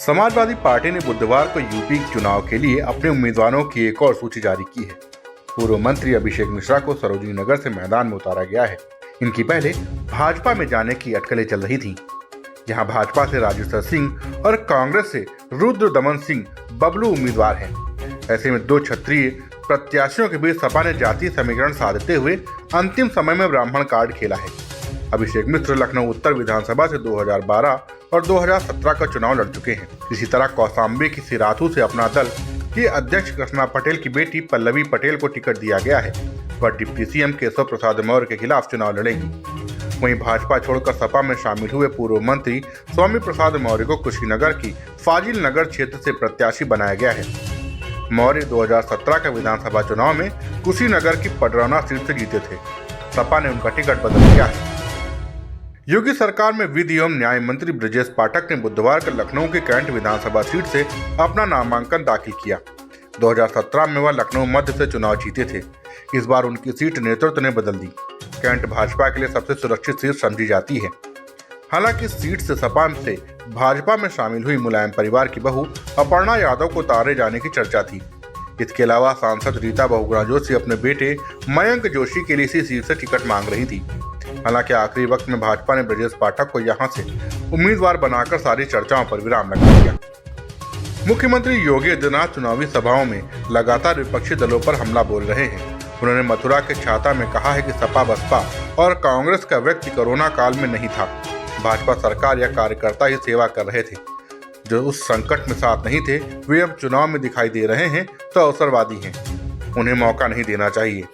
Samajwadi party ने बुधवार को यूपी चुनाव के लिए अपने उम्मीदवारों की एक और सूची जारी की है। पूर्व मंत्री अभिषेक मिश्रा को सरोजिनी नगर से मैदान में उतारा गया है। इनकी पहले भाजपा में जाने की अटकलें चल रही थीं। यहां भाजपा से राजेश्वर सिंह और कांग्रेस से रुद्रदमन सिंह बबलू उम्मीदवार हैं। ऐसे में दो क्षत्रिय प्रत्याशियों के बीच सपा ने जातीय समीकरण साधते हुए अंतिम समय में ब्राह्मण कार्ड खेला है। अभिषेक मिश्र लखनऊ उत्तर विधानसभा से 2012 और 2017 का चुनाव लड़ चुके हैं। इसी तरह कौशाम्बी की सिराथू से अपना दल के अध्यक्ष कृष्णा पटेल की बेटी पल्लवी पटेल को टिकट दिया गया है। वह डिप्टी सीएम केशव प्रसाद मौर्य के खिलाफ चुनाव लड़ेंगी। वहीं भाजपा छोड़कर सपा में शामिल हुए पूर्व मंत्री स्वामी प्रसाद मौर्य को कुशीनगर की फाजिल नगर क्षेत्र से प्रत्याशी बनाया गया है। मौर्य 2017 का विधानसभा चुनाव में कुशीनगर की पडरौना सीट से जीते थे। सपा ने उनका टिकट बदल दिया है। योगी सरकार में विधि एवं न्याय मंत्री ब्रजेश पाठक ने बुधवार को लखनऊ के कैंट विधानसभा सीट से अपना नामांकन दाखिल किया। 2017 में वह लखनऊ मध्य से चुनाव जीते थे। इस बार उनकी सीट नेतृत्व ने बदल दी। कैंट भाजपा के लिए सबसे सुरक्षित सीट समझी जाती है। हालांकि इस सीट से सपा से भाजपा में शामिल हुई मुलायम परिवार की बहू अपर्णा यादव को उतारे जाने की चर्चा थी। इसके अलावा सांसद रीता बहुगुणा जोशी अपने बेटे मयंक जोशी के लिए इसी सीट से टिकट मांग रही थी। हालांकि आखिरी वक्त में भाजपा ने ब्रजेश पाठक को यहां से उम्मीदवार बनाकर सारी चर्चाओं पर विराम लगा दिया। मुख्यमंत्री योगी आदित्यनाथ चुनावी सभाओं में लगातार विपक्षी दलों पर हमला बोल रहे हैं। उन्होंने मथुरा के छाता में कहा है कि सपा बसपा और कांग्रेस का व्यक्ति कोरोना काल में नहीं था। भाजपा सरकार या कार्यकर्ता ही सेवा कर रहे थे। जो उस संकट में साथ नहीं थे वे अब चुनाव में दिखाई दे रहे हैं तो अवसरवादी हैं। उन्हें मौका नहीं देना चाहिए।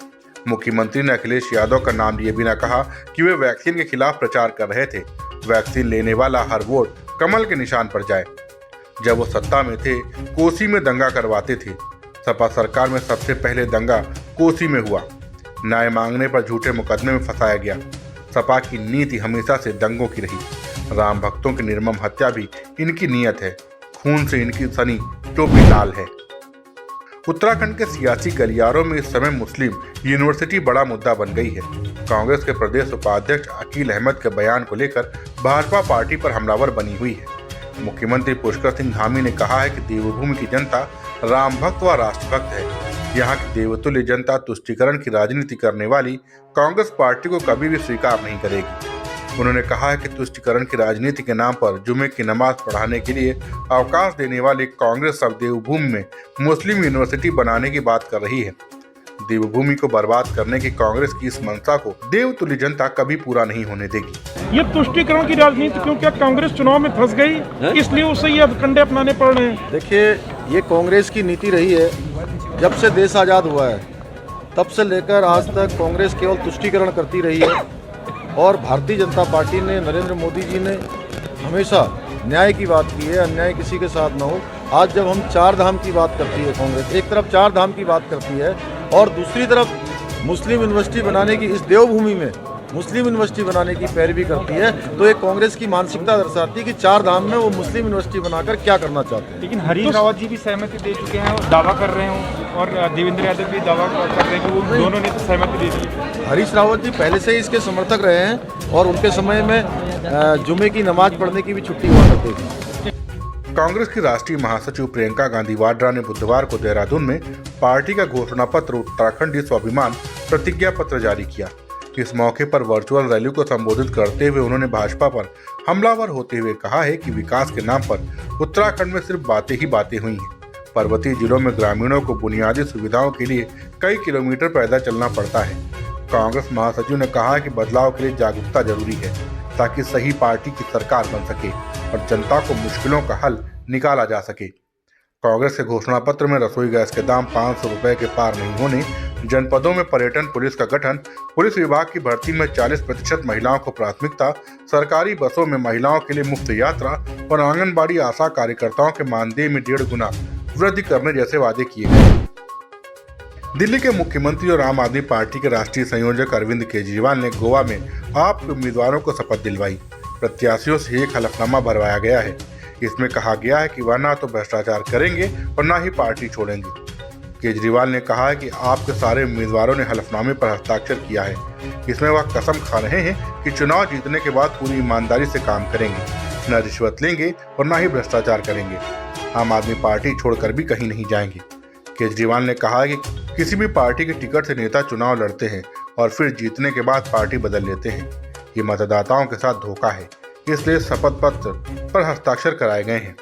मुख्यमंत्री ने अखिलेश यादव का नाम लिए बिना कहा कि वे वैक्सीन के खिलाफ प्रचार कर रहे थे। वैक्सीन लेने वाला हर वोट कमल के निशान पर जाए। जब वो सत्ता में थे कोसी में दंगा करवाते थे। सपा सरकार में सबसे पहले दंगा कोसी में हुआ। न्याय मांगने पर झूठे मुकदमे में फंसाया गया। सपा की नीति हमेशा से दंगों की रही। राम भक्तों की निर्मम हत्या भी इनकी नीयत है। खून से इनकी सनी टोपी लाल है। उत्तराखंड के सियासी गलियारों में इस समय मुस्लिम यूनिवर्सिटी बड़ा मुद्दा बन गई है। कांग्रेस के प्रदेश उपाध्यक्ष अकील अहमद के बयान को लेकर भाजपा पार्टी पर हमलावर बनी हुई है। मुख्यमंत्री पुष्कर सिंह धामी ने कहा है कि देवभूमि की जनता राम भक्त व राष्ट्रभक्त है। यहाँ की देवतुल्य जनता तुष्टीकरण की राजनीति करने वाली कांग्रेस पार्टी को कभी भी स्वीकार नहीं करेगी। उन्होंने कहा है कि तुष्टीकरण की राजनीति के नाम पर जुमे की नमाज पढ़ाने के लिए अवकाश देने वाली कांग्रेस अब देवभूमि में मुस्लिम यूनिवर्सिटी बनाने की बात कर रही है। देवभूमि को बर्बाद करने की कांग्रेस की इस मंशा को देवतुल्य जनता कभी पूरा नहीं होने देगी। ये तुष्टीकरण की राजनीति क्योंकि कांग्रेस चुनाव में फंस गई, इसलिए उसे ये कंडे अपनाने पड़ रहे हैं। देखिए, ये कांग्रेस की नीति रही है। जब से देश आज़ाद हुआ है तब से लेकर आज तक कांग्रेस केवल तुष्टीकरण करती रही है। और भारतीय जनता पार्टी ने, नरेंद्र मोदी जी ने हमेशा न्याय की बात की है, अन्याय किसी के साथ न हो। आज जब हम चार धाम की बात करती है कांग्रेस, एक तरफ चार धाम की बात करती है और दूसरी तरफ मुस्लिम यूनिवर्सिटी बनाने की, इस देवभूमि में मुस्लिम यूनिवर्सिटी बनाने की पैरवी करती है, तो एक कांग्रेस की मानसिकता दर्शाती है कि चार धाम में वो मुस्लिम यूनिवर्सिटी बनाकर क्या करना चाहते हैं। लेकिन हरीश रावत जी भी सहमति दे चुके हैं और दावा कर रहे हैं, और देवेंद्र यादव भी दावा कर रहे हैं कि वो दोनों ने तो सहमति दे दी। हरीश रावत जी पहले से ही इसके समर्थक रहे हैं और उनके समय में जुमे की नमाज पढ़ने की भी छुट्टी हुआ करती थी। कांग्रेस की राष्ट्रीय महासचिव प्रियंका गांधी वाड्रा ने बुधवार को देहरादून में पार्टी का घोषणा पत्र उत्तराखंडी स्वाभिमान प्रतिज्ञा पत्र जारी किया। इस मौके पर वर्चुअल रैली को संबोधित करते हुए उन्होंने भाजपा पर हमलावर होते हुए कहा है कि विकास के नाम पर उत्तराखंड में सिर्फ बातें ही बातें हुई हैं। पर्वतीय जिलों में ग्रामीणों को बुनियादी सुविधाओं के लिए कई किलोमीटर पैदल चलना पड़ता है। कांग्रेस महासचिव ने कहा कि बदलाव के लिए जागरूकता जरूरी है ताकि सही पार्टी की सरकार बन सके और जनता को मुश्किलों का हल निकाला जा सके। कांग्रेस के घोषणा पत्र में रसोई गैस के दाम 500 रुपए के पार नहीं होने, जनपदों में पर्यटन पुलिस का गठन, पुलिस विभाग की भर्ती में 40% महिलाओं को प्राथमिकता, सरकारी बसों में महिलाओं के लिए मुफ्त यात्रा और आंगनबाड़ी आशा कार्यकर्ताओं के मानदेय में 1.5 गुना वृद्धि करने जैसे वादे किए गए। दिल्ली के मुख्यमंत्री और आम आदमी पार्टी के राष्ट्रीय संयोजक अरविंद केजरीवाल ने गोवा में आप के उम्मीदवारों को शपथ दिलवाई। प्रत्याशियों से एक हलफनामा भरवाया गया है। इसमें कहा गया है कि वह न तो भ्रष्टाचार करेंगे और न ही पार्टी छोड़ेंगे। केजरीवाल ने कहा है कि आपके सारे उम्मीदवारों ने हलफनामे पर हस्ताक्षर किया है। इसमें वह कसम खा रहे हैं कि चुनाव जीतने के बाद पूरी ईमानदारी से काम करेंगे। न रिश्वत लेंगे और न ही भ्रष्टाचार करेंगे। आम आदमी पार्टी छोड़कर भी कहीं नहीं जाएंगे। केजरीवाल ने कहा कि किसी भी पार्टी के टिकट से नेता चुनाव लड़ते हैं और फिर जीतने के बाद पार्टी बदल लेते हैं। ये मतदाताओं के साथ धोखा है, इसलिए शपथ पत्र पर हस्ताक्षर कराए गए हैं।